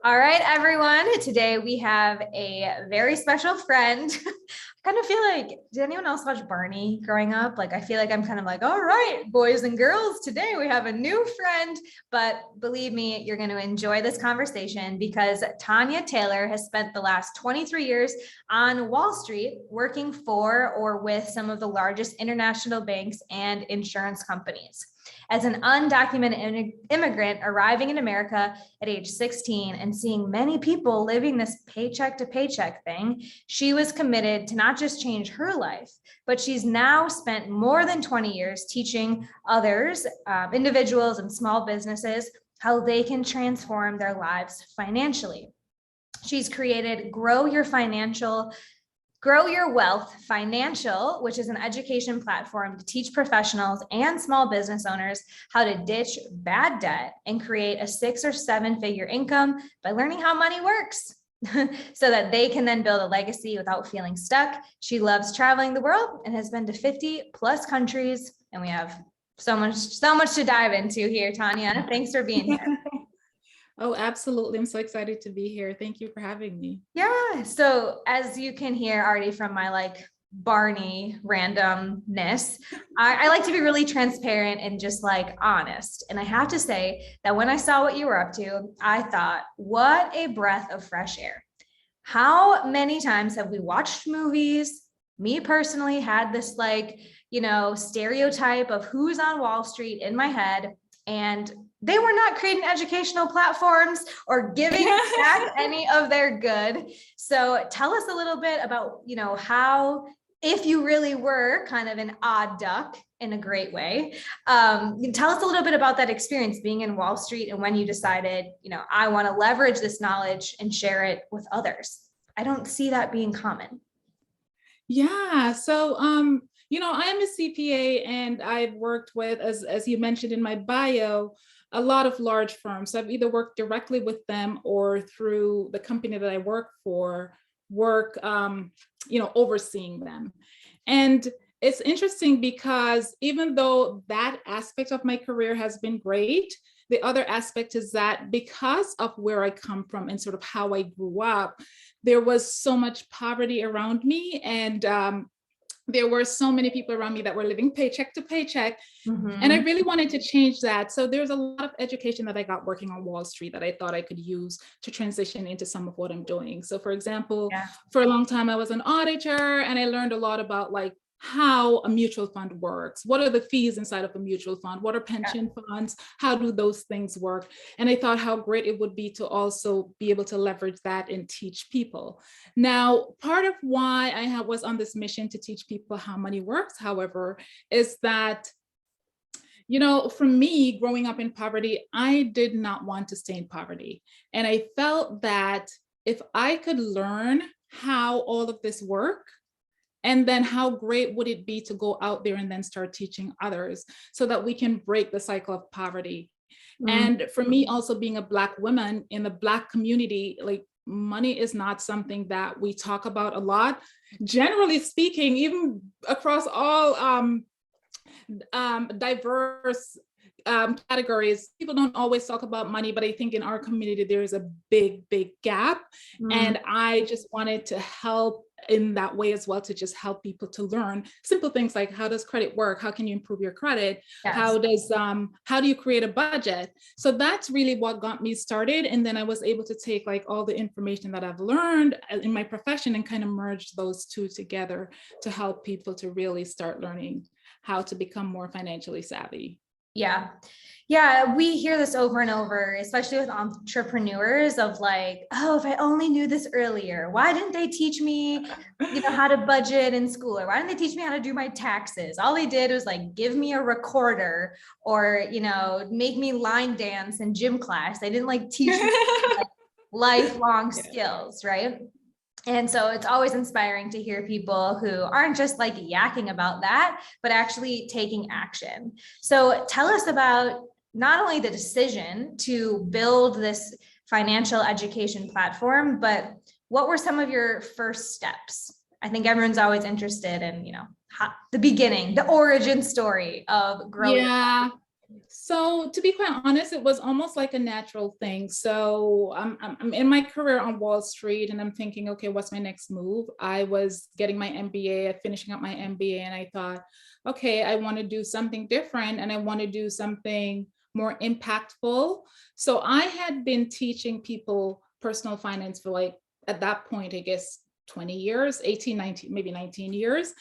All right, everyone. Today we have a very special friend. I kind of feel like, did anyone else watch Barney growing up? Like, I feel like I'm kind of like, all right, boys and girls, today we have a new friend. But believe me, you're going to enjoy this conversation because Tanya Taylor has spent the last 23 years on Wall Street working for or with some of the largest international banks and insurance companies. As an undocumented immigrant arriving in America at age 16 and seeing many people living this paycheck to paycheck thing, she was committed to not just change her life, but she's now spent more than 20 years teaching others, individuals and small businesses, how they can transform their lives financially. She's created Grow Your Wealth Financial, which is an education platform to teach professionals and small business owners how to ditch bad debt and create a 6 or 7 figure income by learning how money works. So that they can then build a legacy without feeling stuck. She loves traveling the world and has been to 50 plus countries. And we have so much to dive into here, Tanya. Thanks for being here. Oh, absolutely. I'm so excited to be here. Thank you for having me. Yeah. So as you can hear already from my Barney randomness, I like to be really transparent and just honest. And I have to say that when I saw what you were up to, I thought, what a breath of fresh air. How many times have we watched movies? Me personally had this stereotype of who's on Wall Street in my head. And they were not creating educational platforms or giving back any of their good. So tell us a little bit about, how, if you really were kind of an odd duck in a great way, tell us a little bit about that experience being in Wall Street and when you decided, I want to leverage this knowledge and share it with others. I don't see that being common. Yeah. So, I'm a CPA and I've worked with, as you mentioned in my bio, a lot of large firms. So I've either worked directly with them or through the company that I work for, overseeing them. And it's interesting because even though that aspect of my career has been great, the other aspect is that because of where I come from and sort of how I grew up, there was so much poverty around me. And there were so many people around me that were living paycheck to paycheck. Mm-hmm. And I really wanted to change that. So there's a lot of education that I got working on Wall Street that I thought I could use to transition into some of what I'm doing. So for example, for a long time, I was an auditor and I learned a lot about how a mutual fund works. What are the fees inside of a mutual fund? What are pension funds? How do those things work? And I thought how great it would be to also be able to leverage that and teach people. Now, part of why I was on this mission to teach people how money works, however, is that for me, growing up in poverty, I did not want to stay in poverty. And I felt that if I could learn how all of this works, and then how great would it be to go out there and then start teaching others so that we can break the cycle of poverty. And for me, also being a Black woman in the Black community, money is not something that we talk about a lot. Generally speaking, even across all diverse categories, people don't always talk about money, but I think in our community, there is a big gap. And I just wanted to help in that way as well, to just help people to learn simple things like, how does credit work? How can you improve your credit? Yes. How do you create a budget? So that's really what got me started. And then I was able to take all the information that I've learned in my profession and kind of merge those two together to help people to really start learning how to become more financially savvy. Yeah, we hear this over and over, especially with entrepreneurs of oh, if I only knew this earlier, why didn't they teach me, how to budget in school? Or why didn't they teach me how to do my taxes? All they did was give me a recorder or, make me line dance in gym class. They didn't teach me lifelong skills, right? And so it's always inspiring to hear people who aren't just yakking about that, but actually taking action. So tell us about not only the decision to build this financial education platform, but what were some of your first steps? I think everyone's always interested in, the beginning, the origin story of growing. So to be quite honest, it was almost like a natural thing. So I'm in my career on Wall Street and I'm thinking, okay, what's my next move? I was getting my MBA, finishing up my MBA, and I thought, okay, I want to do something different and I want to do something more impactful. So I had been teaching people personal finance for like, at that point, I guess 20 years, 18, 19, maybe 19 years.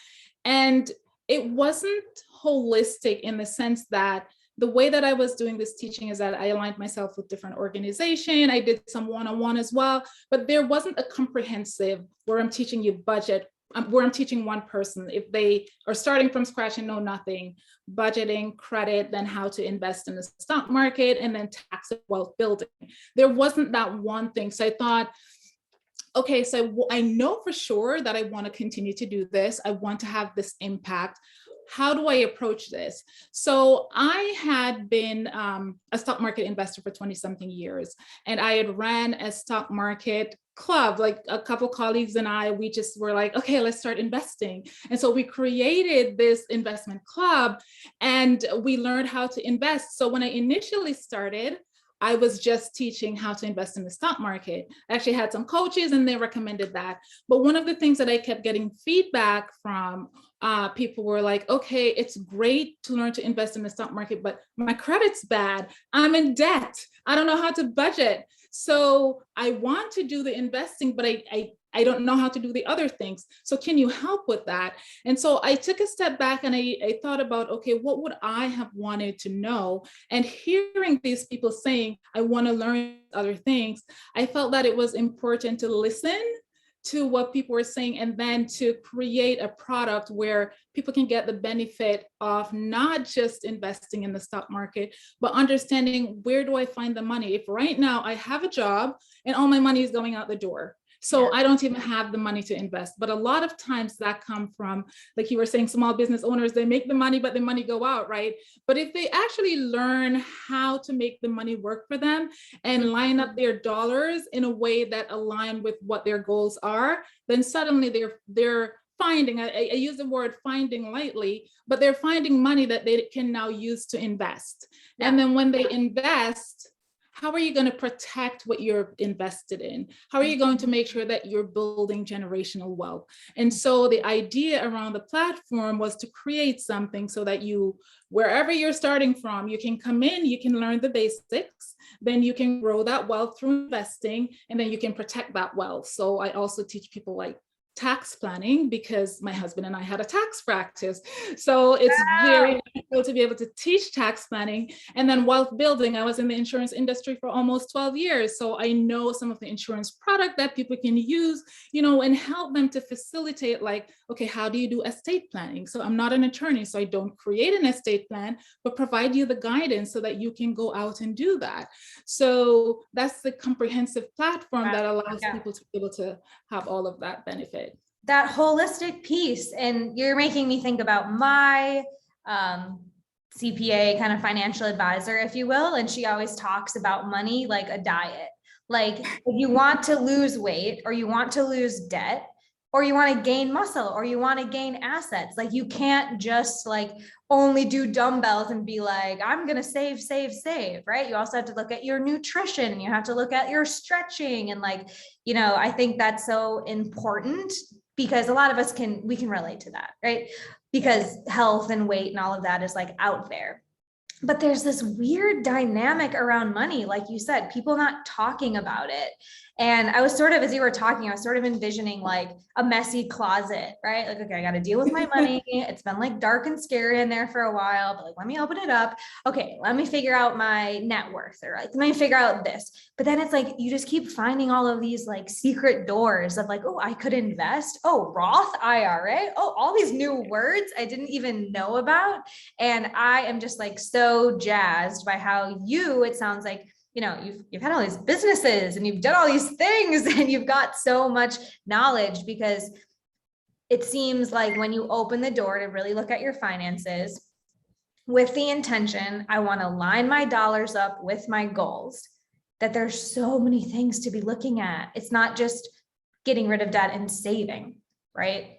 And it wasn't holistic in the sense that the way that I was doing this teaching is that I aligned myself with different organizations. I did some one-on-one as well, but there wasn't a comprehensive where I'm teaching you budget, where I'm teaching one person, if they are starting from scratch and know nothing, budgeting, credit, then how to invest in the stock market, and then tax and wealth building. There wasn't that one thing. So I thought, okay, so I know for sure that I want to continue to do this. I want to have this impact. How do I approach this? So I had been a stock market investor for 20 something years, and I had ran a stock market club, like a couple colleagues and I, we just were like, okay, let's start investing. And so we created this investment club and we learned how to invest. So when I initially started, I was just teaching how to invest in the stock market. I actually had some coaches and they recommended that. But one of the things that I kept getting feedback from people were like, okay, it's great to learn to invest in the stock market, but my credit's bad. I'm in debt. I don't know how to budget. So I want to do the investing, but I don't know how to do the other things. So can you help with that? And so I took a step back and I thought about, okay, what would I have wanted to know? And hearing these people saying, I want to learn other things, I felt that it was important to listen to what people were saying and then to create a product where people can get the benefit of not just investing in the stock market, but understanding, where do I find the money? If right now I have a job and all my money is going out the door, so I don't even have the money to invest. But a lot of times that come from, like you were saying, small business owners, they make the money, but the money go out, right? But if they actually learn how to make the money work for them and line up their dollars in a way that align with what their goals are, then suddenly they're finding, I use the word finding lightly, but they're finding money that they can now use to invest. Yeah. And then when they invest, how are you going to protect what you're invested in? How are you going to make sure that you're building generational wealth? And so the idea around the platform was to create something so that you, wherever you're starting from, you can come in, you can learn the basics, then you can grow that wealth through investing, and then you can protect that wealth. So I also teach people like tax planning, because my husband and I had a tax practice. So it's very difficult to be able to teach tax planning. And then wealth building, I was in the insurance industry for almost 12 years. So I know some of the insurance product that people can use, you know, and help them to facilitate, like, okay, how do you do estate planning? So I'm not an attorney, so I don't create an estate plan, but provide you the guidance so that you can go out and do that. So that's the comprehensive platform that allows people to be able to have all of that benefit. That holistic piece. And you're making me think about my CPA kind of financial advisor, if you will. And she always talks about money like a diet. Like if you want to lose weight, or you want to lose debt, or you want to gain muscle, or you want to gain assets, like you can't just like only do dumbbells and be like, I'm going to save, right? You also have to look at your nutrition, and you have to look at your stretching. And like, you know, I think that's so important, because a lot of us we can relate to that, right? Because health and weight and all of that is like out there. But there's this weird dynamic around money, like you said, people not talking about it. And I was sort of, as you were talking, I was sort of envisioning like a messy closet, right? Like, okay, I got to deal with my money. It's been like dark and scary in there for a while, but like, let me open it up. Okay, let me figure out my net worth, or like, let me figure out this. But then it's like, you just keep finding all of these like secret doors of like, oh, I could invest. Oh, Roth IRA. Oh, all these new words I didn't even know about. And I am just like so jazzed by how it sounds like, you know, you've had all these businesses and you've done all these things and you've got so much knowledge, because it seems like when you open the door to really look at your finances with the intention, I want to line my dollars up with my goals, that there's so many things to be looking at. It's not just getting rid of debt and saving, right?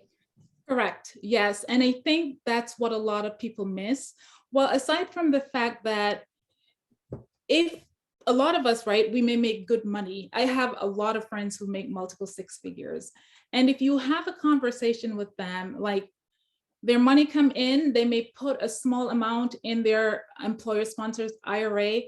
Correct. Yes. And I think that's what a lot of people miss. Well, aside from the fact that if a lot of us, right, we may make good money. I have a lot of friends who make multiple six figures. And if you have a conversation with them, like their money come in, they may put a small amount in their employer sponsored IRA,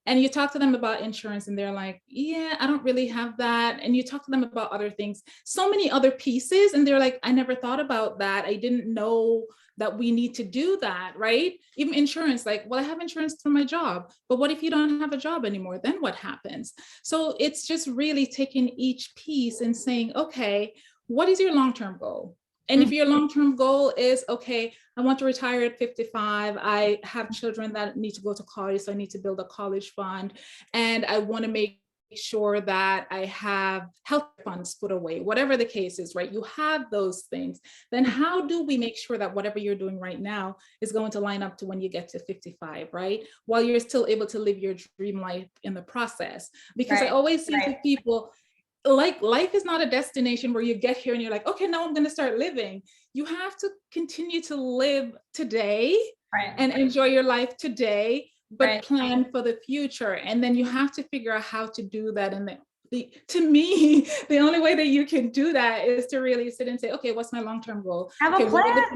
and you talk to them about insurance and they're like, yeah, I don't really have that. And you talk to them about other things, so many other pieces. And they're like, I never thought about that. I didn't know that we need to do that, right? Even insurance, like, well, I have insurance through my job, but what if you don't have a job anymore? Then what happens? So it's just really taking each piece and saying, okay, what is your long-term goal? And if your long-term goal is, okay, I want to retire at 55, I have children that need to go to college, so I need to build a college fund, and I want to make sure that I have health funds put away, whatever the case is, right? You have those things. Then how do we make sure that whatever you're doing right now is going to line up to when you get to 55, right? While you're still able to live your dream life in the process. Because I always say to people, like, life is not a destination where you get here and you're like, okay, now I'm going to start living. You have to continue to live today and enjoy your life today, but plan for the future. And then you have to figure out how to do that. And to me, the only way that you can do that is to really sit and say, okay, what's my long-term goal? Have a plan. What are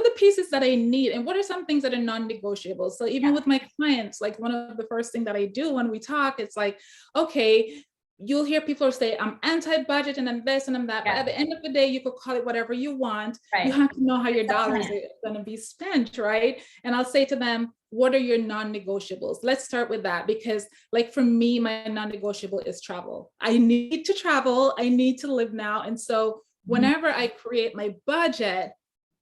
the pieces that I need? And what are some things that are non-negotiable? So even with my clients, like one of the first things that I do when we talk, it's like, okay, you'll hear people say, I'm anti-budget and I'm this and I'm that. But at the end of the day, you could call it whatever you want. You have to know how your dollars are going to be spent, right? And I'll say to them, what are your non-negotiables? Let's start with that, because like for me, my non-negotiable is travel. I need to travel. I need to live now. And so whenever I create my budget,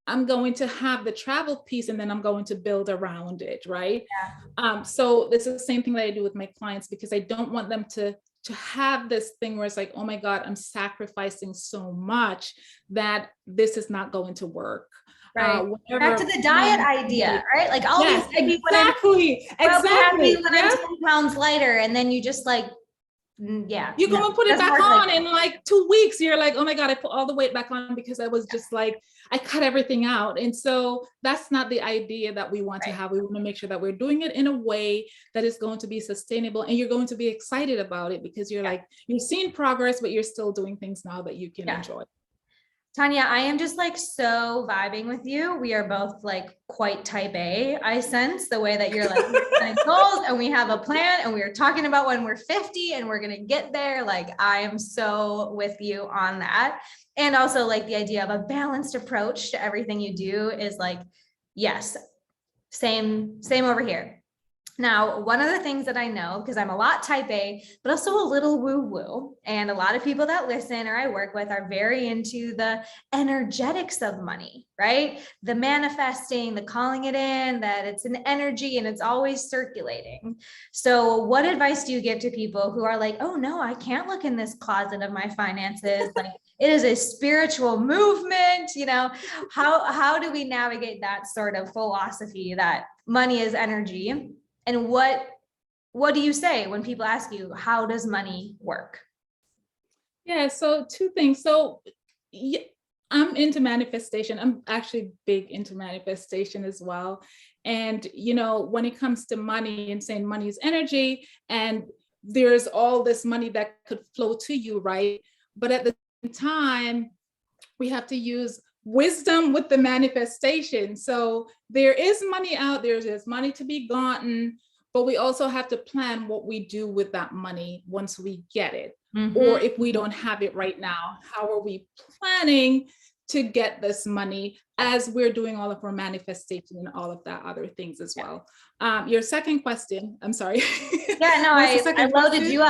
I'm going to have the travel piece and then I'm going to build around it, right? So this is the same thing that I do with my clients, because I don't want them to have this thing where it's like, oh my God, I'm sacrificing so much that this is not going to work. Back to the diet idea, right? Like I'll be exactly. When I'm 10 pounds lighter, and then you just like, you go and put it back on in like 2 weeks. You're like, oh my God, I put all the weight back on because I was just like, I cut everything out. And so that's not the idea that we want to have. We want to make sure that we're doing it in a way that is going to be sustainable, and you're going to be excited about it because you're like, you're seeing progress, but you're still doing things now that you can enjoy. Tanya, I am just like so vibing with you. We are both like quite type A. I sense the way that you're like, we're setting goals and we have a plan and we are talking about when we're 50 and we're going to get there. Like I am so with you on that. And also like the idea of a balanced approach to everything you do is like, yes, same over here. Now, one of the things that I know, because I'm a lot type A, but also a little woo-woo, and a lot of people that listen or I work with are very into the energetics of money, right? The manifesting, the calling it in, that it's an energy and it's always circulating. So what advice do you give to people who are like, oh no, I can't look in this closet of my finances. Like it is a spiritual movement, you know, how do we navigate that sort of philosophy that money is energy? And what do you say when people ask you, how does money work? Yeah, so two things. So yeah, I'm into manifestation. I'm actually big into manifestation as well. And, you know, when it comes to money and saying money is energy and there's all this money that could flow to you, right? But at the same time, we have to use wisdom with the manifestation. So there is money out there, there's money to be gotten, but we also have to plan what we do with that money once we get it. Or if we don't have it right now, how are we planning to get this money as we're doing all of our manifestation and all of that other things as well. Your second question, I'm sorry. Yeah, no, I loaded you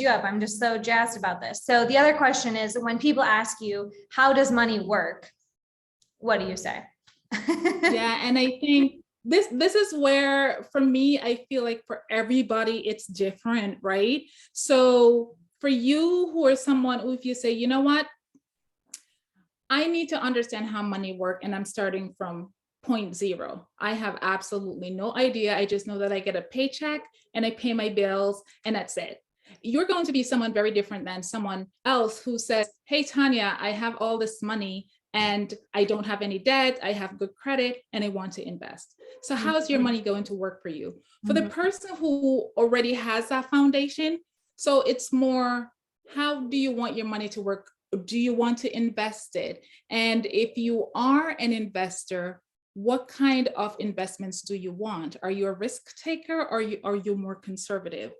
up. I'm just so jazzed about this. So the other question is, when people ask you, how does money work? What do you say? Yeah, and I think this is where, for me, I feel like for everybody, it's different, right? So for you who are someone who, if you say, you know what, I need to understand how money work and I'm starting from point zero. I have absolutely no idea. I just know that I get a paycheck and I pay my bills and that's it. You're going to be someone very different than someone else who says, hey, Tanya, I have all this money and I don't have any debt, I have good credit, and I want to invest. So how's your money going to work for you? For the person who already has that foundation, so it's more, how do you want your money to work? Do you want to invest it? And if you are an investor, what kind of investments do you want? Are you a risk taker, or are you more conservative?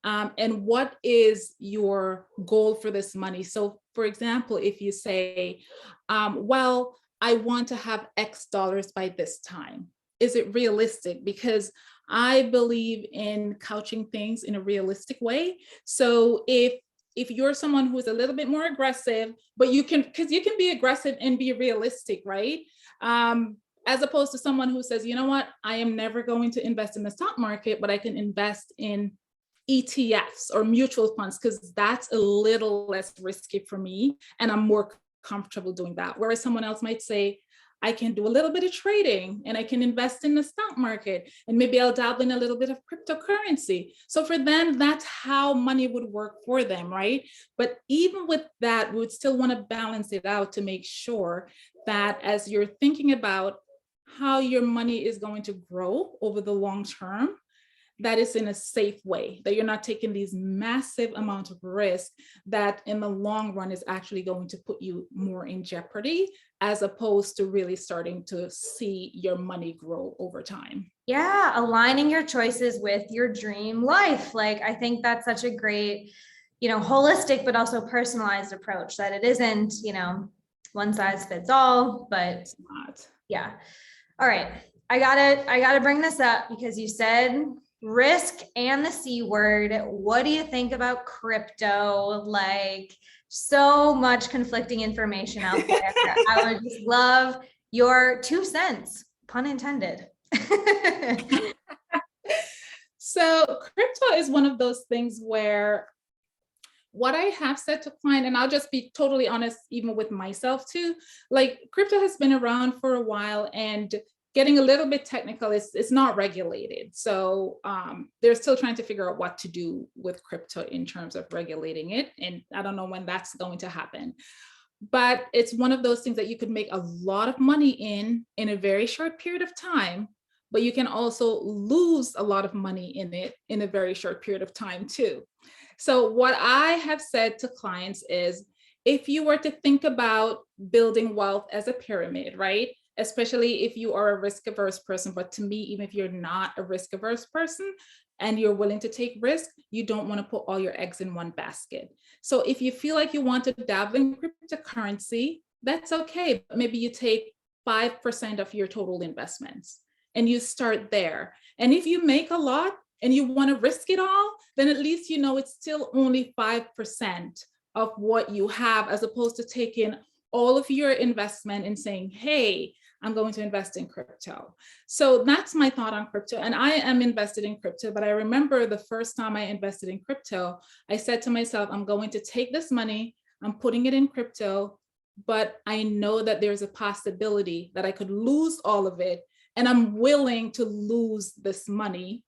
And what is your goal for this money? So for example, if you say, well, I want to have X dollars by this time, is it realistic? Because I believe in couching things in a realistic way. So if you're someone who's a little bit more aggressive, but you can, because you can be aggressive and be realistic, right? As opposed to someone who says, you know what, I am never going to invest in the stock market, but I can invest in ETFs or mutual funds, because that's a little less risky for me and I'm more comfortable doing that. Whereas someone else might say, I can do a little bit of trading and I can invest in the stock market, and maybe I'll dabble in a little bit of cryptocurrency. So for them, that's how money would work for them, right? But even with that, we would still want to balance it out to make sure that as you're thinking about how your money is going to grow over the long term, that is in a safe way, that you're not taking these massive amounts of risk that in the long run is actually going to put you more in jeopardy, as opposed to really starting to see your money grow over time. Yeah, aligning your choices with your dream life. Like, I think that's such a great, holistic, but also personalized approach, that it isn't, one size fits all, but It's not. Yeah. All right. I gotta bring this up because you said risk and the C word. What do you think about crypto? Like, so much conflicting information out there. I would just love your 2 cents, pun intended. So crypto is one of those things where what I have said to client, and I'll just be totally honest, even with myself too, like crypto has been around for a while, and getting a little bit technical, it's not regulated. So they're still trying to figure out what to do with crypto in terms of regulating it. And I don't know when that's going to happen. But it's one of those things that you could make a lot of money in a very short period of time, but you can also lose a lot of money in it in a very short period of time too. So what I have said to clients is, if you were to think about building wealth as a pyramid, right? Especially if you are a risk averse person, but to me, even if you're not a risk averse person and you're willing to take risk, you don't want to put all your eggs in one basket. So if you feel like you want to dabble in cryptocurrency, that's okay. But maybe you take 5% of your total investments and you start there. And if you make a lot and you want to risk it all, then at least you know it's still only 5% of what you have, as opposed to taking all of your investment and saying, hey, I'm going to invest in crypto. So that's my thought on crypto. And I am invested in crypto, but I remember the first time I invested in crypto, I said to myself, I'm going to take this money, I'm putting it in crypto, but I know that there's a possibility that I could lose all of it. And I'm willing to lose this money,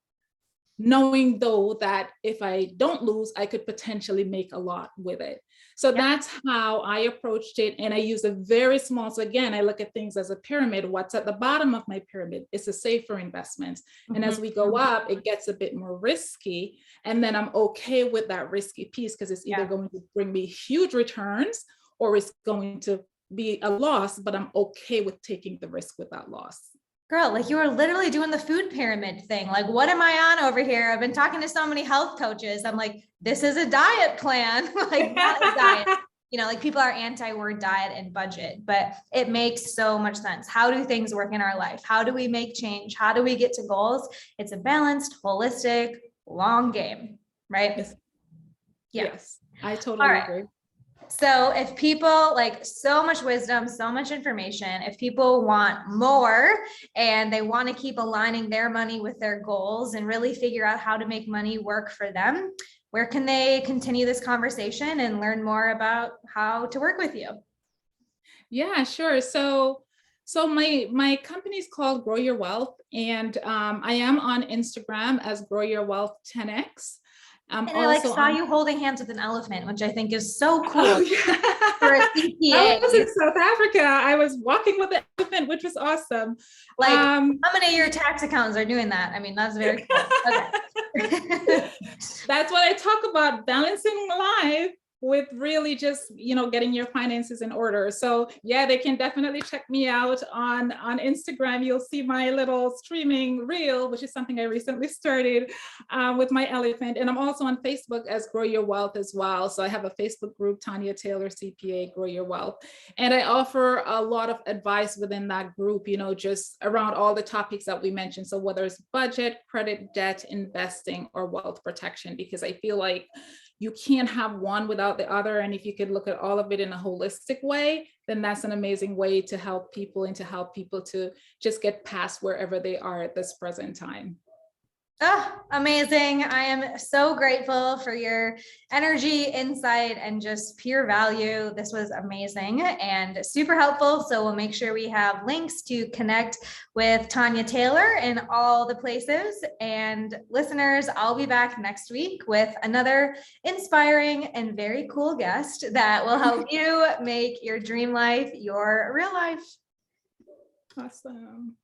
knowing though that if I don't lose, I could potentially make a lot with it. So that's how I approached it. And I use a very small, so again, I look at things as a pyramid. What's at the bottom of my pyramid is a safer investment. And as we go up, it gets a bit more risky. And then I'm okay with that risky piece, because it's either going to bring me huge returns or it's going to be a loss, but I'm okay with taking the risk with that loss. Girl, like you were literally doing the food pyramid thing. Like, what am I on over here? I've been talking to so many health coaches. I'm like, this is a diet plan, like not a diet. Like people are anti-word diet and budget, but it makes so much sense. How do things work in our life? How do we make change? How do we get to goals? It's a balanced, holistic, long game, right? Yes. Yeah. Yes, I totally agree. So if people, like, so much wisdom, so much information, if people want more and they want to keep aligning their money with their goals and really figure out how to make money work for them, where can they continue this conversation and learn more about how to work with you? Yeah, sure. So my company is called Grow Your Wealth, and I am on Instagram as Grow Your Wealth 10X. I'm And I like also saw on. you holding hands with an elephant, which I think is so Oh, cool yeah. for a I was in CPA. South Africa. I was walking with the elephant, which was awesome. Like, how many of your tax accountants are doing that? I mean, that's very cool. Okay. That's what I talk about, balancing life with really just, getting your finances in order. So yeah, they can definitely check me out on Instagram. You'll see my little streaming reel, which is something I recently started with my elephant. And I'm also on Facebook as Grow Your Wealth as well. So I have a Facebook group, Tanya, Taylor-CPA, Grow Your Wealth. And I offer a lot of advice within that group, just around all the topics that we mentioned. So whether it's budget, credit, debt, investing, or wealth protection, because I feel like you can't have one without the other. And if you could look at all of it in a holistic way, then that's an amazing way to help people and to help people to just get past wherever they are at this present time. Oh, amazing. I am so grateful for your energy, insight, and just pure value. This was amazing and super helpful. So we'll make sure we have links to connect with Tanya Taylor in all the places. And listeners, I'll be back next week with another inspiring and very cool guest that will help you make your dream life your real life. Awesome.